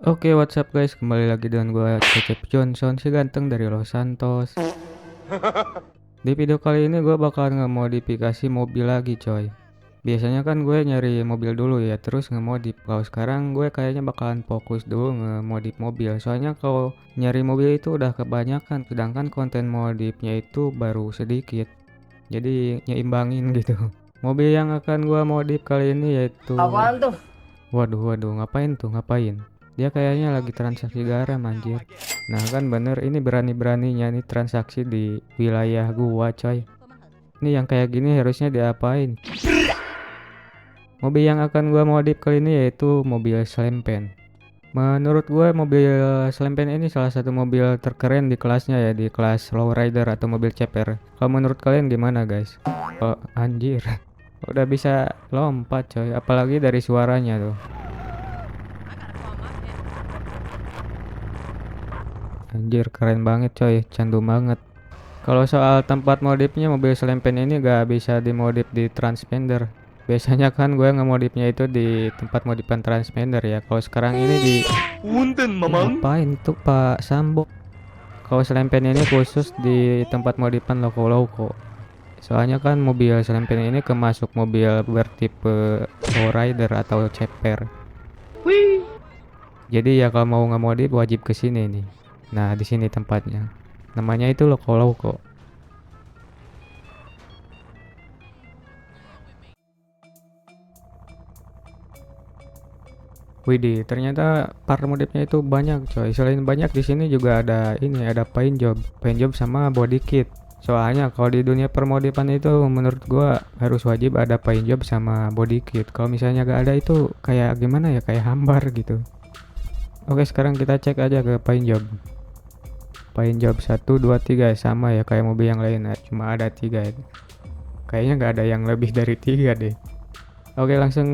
Oke, what's up guys? Kembali lagi dengan gue Cecep Johnson, si ganteng dari Los Santos. Di video kali ini gue bakal ngemodifikasi mobil lagi coy. Biasanya kan gue nyari mobil dulu ya, terus ngemodif. Kalau sekarang gue kayaknya bakalan fokus dulu ngemodif mobil. Soalnya kalau nyari mobil itu udah kebanyakan, sedangkan konten modifnya itu baru sedikit. Jadi nyeimbangin gitu. Mobil yang akan gue modif kali ini yaitu... Apaan tuh? Waduh, ngapain tuh, ngapain? Dia kayaknya lagi transaksi garam anjir. Nah kan bener, ini berani-beraninya nih transaksi di wilayah gua coy. Ini yang kayak gini harusnya diapain? Mobil yang akan gua modif kali ini yaitu mobil Slampen. Menurut gue mobil Slampen ini salah satu mobil terkeren di kelasnya ya, di kelas lowrider atau mobil ceper. Kalau menurut kalian gimana guys? Oh anjir, udah bisa lompat coy, apalagi dari suaranya tuh. Anjir keren banget coy, candu banget. Kalau soal tempat modifnya, mobil Slampen ini gak bisa dimodif di Transpender. Biasanya kan gue ngemodifnya itu di tempat modifan Transpender ya. Kalau sekarang ini di... Punten, Mamang. Ngapain tuh Pak Sambo? Kalau Slampen ini khusus di tempat modifan loko-loko. Soalnya kan mobil Slampen ini kemasuk mobil bertipe lowrider atau ceper. Wih. Jadi ya kalau mau ngemodif wajib ke sini nih. Nah, di sini tempatnya. Namanya itu loko-loko. Widih, ternyata part modifnya itu banyak coy. Selain banyak di sini juga ada ini, ada paint job sama body kit. Soalnya kalau di dunia permodifan itu menurut gua harus wajib ada paint job sama body kit. Kalau misalnya gak ada itu kayak gimana ya, kayak hambar gitu. Oke, sekarang kita cek aja ke paint job. Paint job 1 2 3 sama ya kayak mobil yang lain, cuma ada 3 itu. Kayaknya nggak ada yang lebih dari 3 deh. Oke, langsung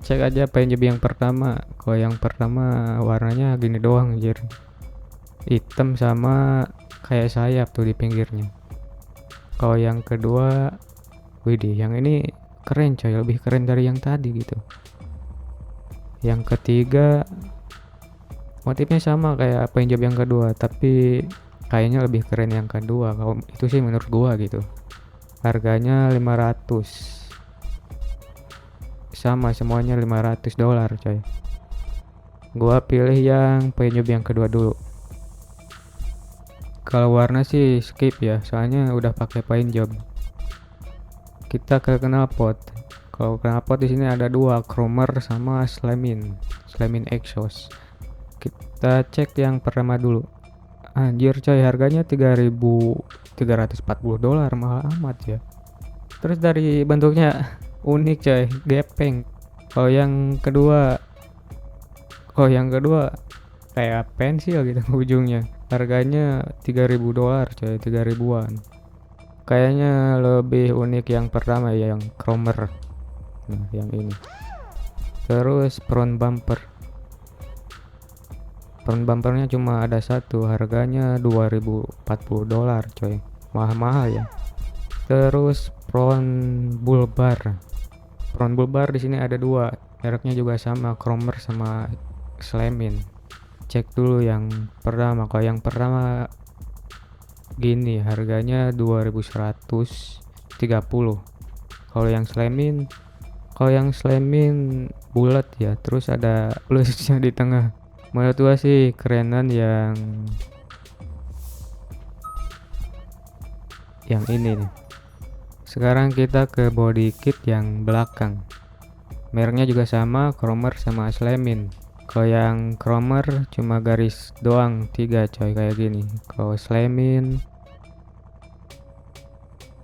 cek aja paint job yang pertama. Kalau yang pertama warnanya gini doang anjir. Hitam sama kayak sayap tuh di pinggirnya. Kalau yang kedua, widih, yang ini keren coy, lebih keren dari yang tadi gitu. Yang ketiga motifnya sama kayak paint job yang kedua, tapi kayaknya lebih keren yang kedua. Kalau itu sih menurut gua gitu. Harganya 500. Sama semuanya $500 coy. Gua pilih yang paint job yang kedua dulu. Kalau warna sih skip ya, soalnya udah pakai paint job. Kita ke knalpot. Kalau knalpot di sini ada dua, chromer sama slamin exhaust. Kita cek yang pertama dulu. Anjir coy, harganya $3.340, mahal amat ya. Terus dari bentuknya unik coy, gepeng. Kalau yang kedua kayak pensil gitu ujungnya. Harganya $3.000 coy, 3.000-an. Kayaknya lebih unik yang pertama ya, yang chromer. Nah, yang ini. Terus front bumpernya cuma ada satu, harganya $2.040 coy, mahal-mahal ya. Terus front bull bar di sini ada dua, mereknya juga sama, chromer sama slamin. Cek dulu yang pertama. Kalau yang pertama gini, harganya 2.130. Kalau yang slamin bulat ya, terus ada plusnya di tengah. Menurut gua sih kerenan yang ini nih. Sekarang kita ke body kit yang belakang. Mereknya juga sama, chromer sama slamin. Kalau yang chromer cuma garis doang 3 coy kayak gini. Kalau slamin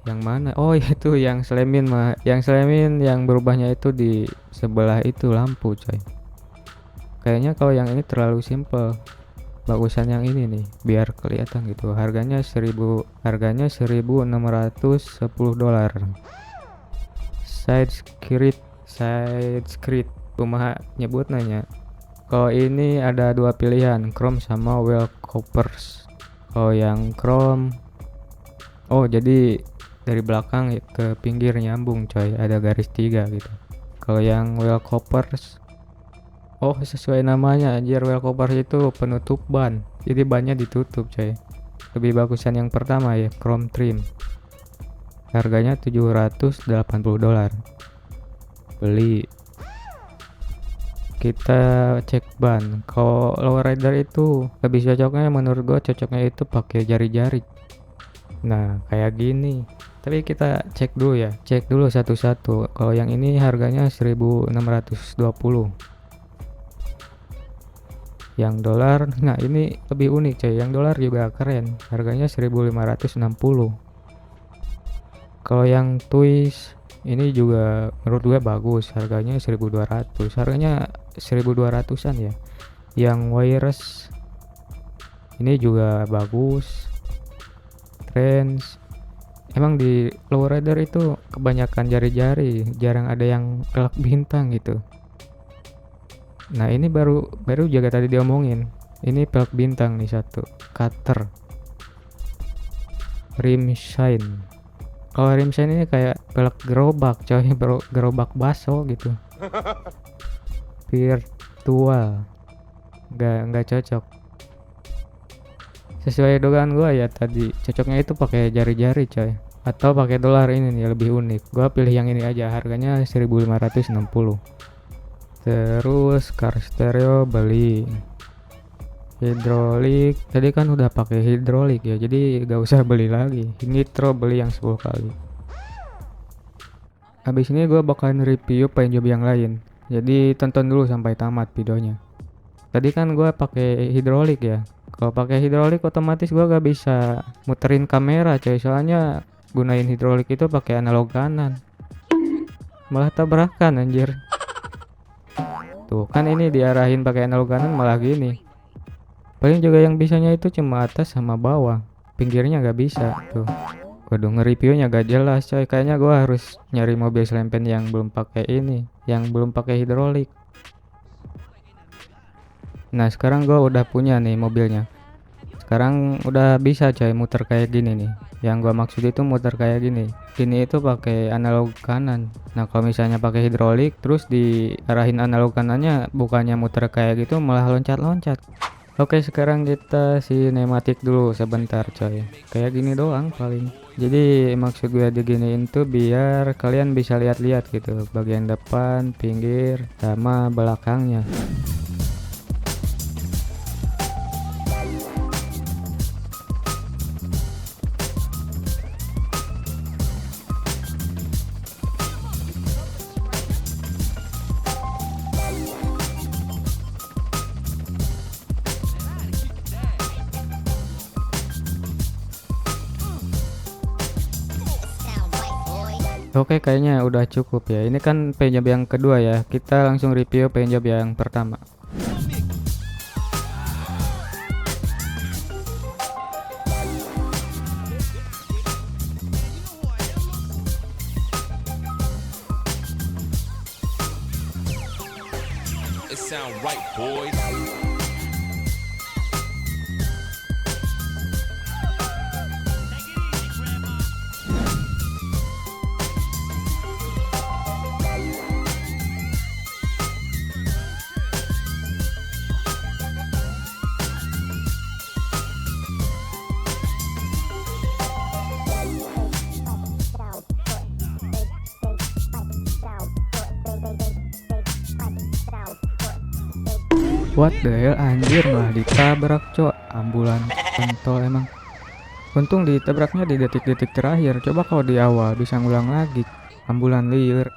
yang mana? Oh itu yang slamin mah. Yang slamin yang berubahnya itu di sebelah itu lampu coy. Kayaknya kalau yang ini terlalu simple. Bagusan yang ini nih biar kelihatan gitu. Harganya $1.610. Side skirt rumah nyebut nanya. Kalau ini ada dua pilihan, chrome sama wheel covers. Kalau yang chrome, oh jadi dari belakang ke pinggir nyambung coy, ada garis 3 gitu. Kalau yang wheel covers Oh, sesuai namanya anjir, well cover itu penutup ban. Jadi bannya ditutup, coy. Lebih bagusan yang pertama ya, chrome trim. Harganya $780. Beli. Kita cek ban. Kalau lowrider itu lebih cocoknya, menurut gua cocoknya itu pakai jari-jari. Nah, kayak gini. Tapi kita cek dulu ya. Cek dulu satu-satu. Kalau yang ini harganya 1620. Yang dolar, nah ini lebih unik coy. Yang dolar juga keren. Harganya 1560. Kalau yang twist ini juga menurut gue bagus, harganya 1200. Harganya 1200-an ya. Yang wireless ini juga bagus. Trends. Emang di lowrider itu kebanyakan jari-jari, jarang ada yang pelek bintang gitu. Nah, ini baru juga tadi diomongin. Ini pelek bintang nih satu. Cutter. Rim shine. Kalau rim shine ini kayak pelek gerobak, coy, gerobak baso gitu. Virtual. Nggak cocok. Sesuai dugaan gua ya tadi, cocoknya itu pakai jari-jari, coy. Atau pakai dolar ini nih lebih unik. Gua pilih yang ini aja, harganya 1560. Terus car stereo beli. Hidrolik tadi kan udah pakai hidrolik ya, jadi gak usah beli lagi. Nitro beli yang 10 kali. Habis ini gue bakalan review paint job yang lain, jadi tonton dulu sampai tamat videonya. Tadi kan gue pakai hidrolik ya. Kalau pakai hidrolik otomatis gue gak bisa muterin kamera, coy, soalnya gunain hidrolik itu pakai analog kanan. Malah tabrakan anjir. Tuh kan ini diarahin pakai analog kanan malah gini. Paling juga yang bisanya itu cuma atas sama bawah, pinggirnya nggak bisa. Tuh, waduh, nge-reviewnya gak jelas, coy. Kayaknya gua harus nyari mobil selempin yang belum pakai ini, yang belum pakai hidrolik. Nah, sekarang gua udah punya nih mobilnya. Sekarang udah bisa, coy, muter kayak gini nih. Yang gua maksud itu muter kayak gini. Ini itu pakai analog kanan. Nah, kalau misalnya pakai hidrolik terus diarahin analog kanannya, bukannya muter kayak gitu malah loncat-loncat. Oke, sekarang kita sinematik dulu sebentar, coy. Kayak gini doang paling. Jadi maksud gue diginiin tuh biar kalian bisa lihat-lihat gitu, bagian depan, pinggir, sama belakangnya. Oke, kayaknya udah cukup ya. Ini kan paint job yang kedua ya. Kita langsung review paint job yang pertama. It sound right, boys. What the hell, anjir, malah ditabrak, cok. Ambulan pentol emang. Untung ditabraknya di detik-detik terakhir. Coba kalau di awal bisa ngulang lagi. Ambulan liar.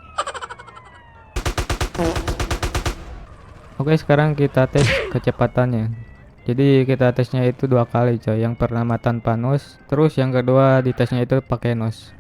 Oke, sekarang kita tes kecepatannya. Jadi kita tesnya itu 2 kali, coy. Yang pertama tanpa nos, terus yang kedua ditesnya itu pakai nos.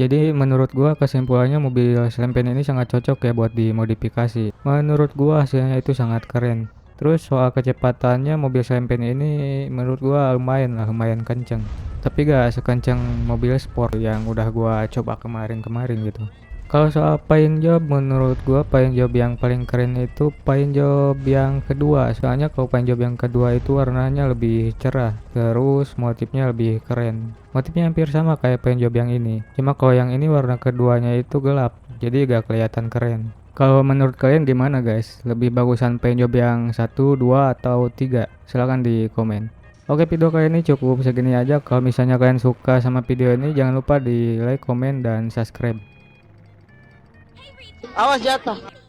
Jadi menurut gua kesimpulannya mobil Slampen ini sangat cocok ya buat dimodifikasi. Menurut gua hasilnya itu sangat keren. Terus soal kecepatannya mobil Slampen ini menurut gua lumayan kenceng. Tapi gak sekenceng mobil sport yang udah gua coba kemarin-kemarin gitu. Kalau soal paint job, menurut gua paint job yang paling keren itu paint job yang kedua. Soalnya kalau paint job yang kedua itu warnanya lebih cerah, terus motifnya lebih keren. Motifnya hampir sama kayak paint job yang ini. Cuma kalau yang ini warna keduanya itu gelap, jadi gak kelihatan keren. Kalau menurut kalian gimana guys? Lebih bagusan paint job yang 1, 2, atau 3? Silahkan di komen. Oke, video kali ini cukup segini aja. Kalau misalnya kalian suka sama video ini, jangan lupa di like, komen, dan subscribe. Awas jatuh.